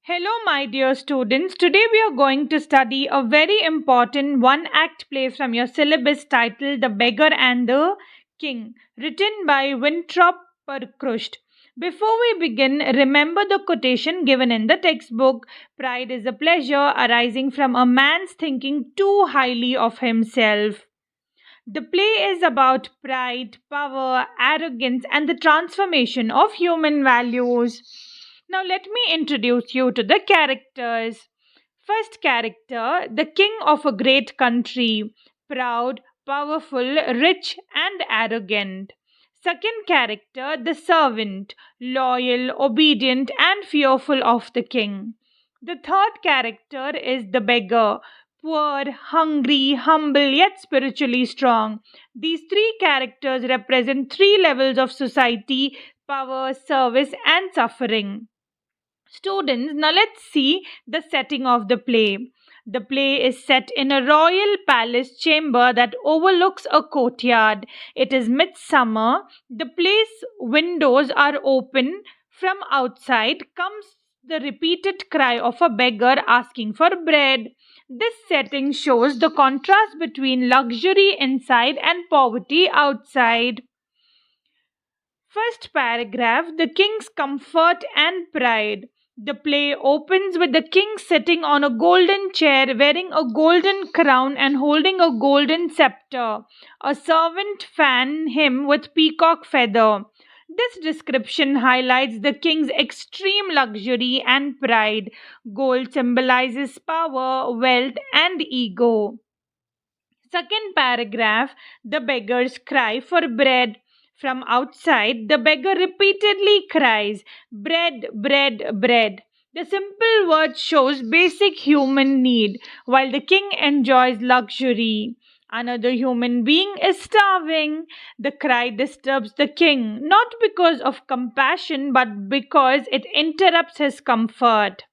Hello, my dear students. Today we are going to study a very important one act play from your syllabus titled The Beggar and the King, written by Winthrop Parkhurst. Before we begin, remember the quotation given in the textbook: Pride is a pleasure arising from a man's thinking too highly of himself. The play is about pride, power, arrogance, and the transformation of human values. Now, let me introduce you to the characters. First character, the king of a great country, proud, powerful, rich, and arrogant. Second character, the servant, loyal, obedient, and fearful of the king. The third character is the beggar, poor, hungry, humble, yet spiritually strong. These three characters represent three levels of society: power, service, and suffering. Students, now let's see the setting of the play. The play is set in a royal palace chamber that overlooks a courtyard. It is midsummer. The play's windows are open. From outside comes the repeated cry of a beggar asking for bread. This setting shows the contrast between luxury inside and poverty outside. First paragraph: the king's comfort and pride. The play opens with the king sitting on a golden chair, wearing a golden crown and holding a golden scepter. A servant fan him with peacock feather. This description highlights the king's extreme luxury and pride. Gold symbolizes power, wealth, and ego. Second paragraph: the beggars cry for bread. From outside, the beggar repeatedly cries, "Bread, bread, bread." The simple word shows basic human need, while the king enjoys luxury. Another human being is starving. The cry disturbs the king, not because of compassion, but because it interrupts his comfort.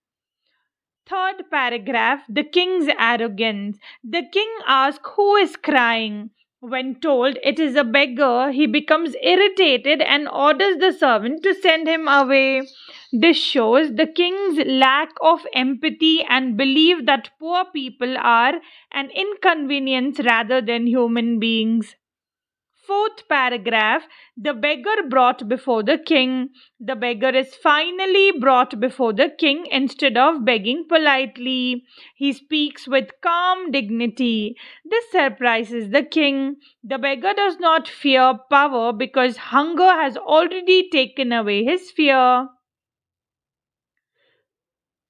Third paragraph: the king's arrogance. The king asks who is crying. When told it is a beggar, he becomes irritated and orders the servant to send him away. This shows the king's lack of empathy and belief that poor people are an inconvenience rather than human beings. Fourth paragraph: the beggar brought before the king. The beggar is finally brought before the king instead of begging politely. He speaks with calm dignity. This surprises the king. The beggar does not fear power because hunger has already taken away his fear.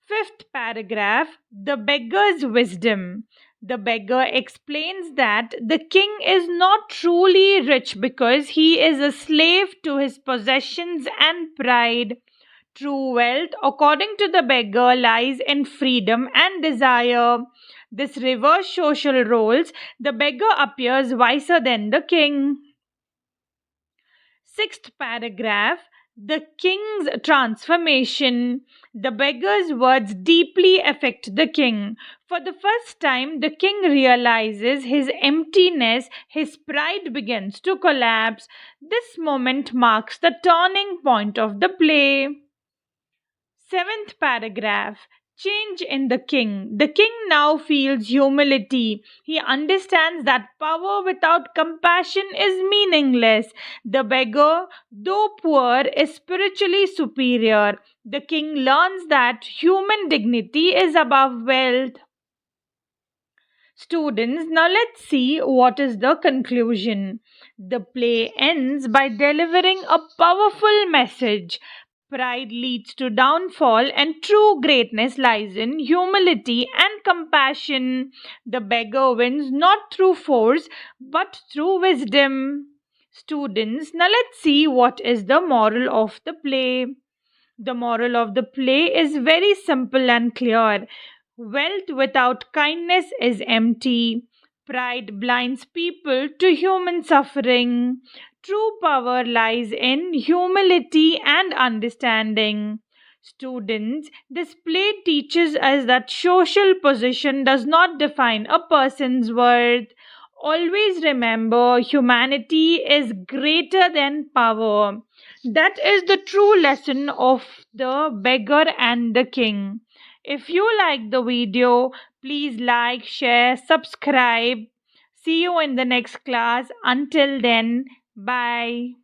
Fifth paragraph: the beggar's wisdom. The beggar explains that the king is not truly rich because he is a slave to his possessions and pride. True wealth, according to the beggar, lies in freedom and desire. This reverse social roles: the beggar appears wiser than the king. Sixth paragraph: the king's transformation. The beggar's words deeply affect the king. For the first time, the king realizes his emptiness, his pride begins to collapse. This moment marks the turning point of the play. Seventh paragraph: change in the king. The king now feels humility. He understands that power without compassion is meaningless. The beggar, though poor, is spiritually superior. The king learns that human dignity is above wealth. Students, now let's see what is the conclusion. The play ends by delivering a powerful message. Pride leads to downfall, and true greatness lies in humility and compassion. The beggar wins not through force but through wisdom. Students, now let's see what is the moral of the play. The moral of the play is very simple and clear. Wealth without kindness is empty. Pride blinds people to human suffering. True power lies in humility and understanding. Students, this play teaches us that social position does not define a person's worth. Always remember, humanity is greater than power. That is the true lesson of the beggar and the king. If you like the video, please like, share, subscribe. See you in the next class. Until then, bye.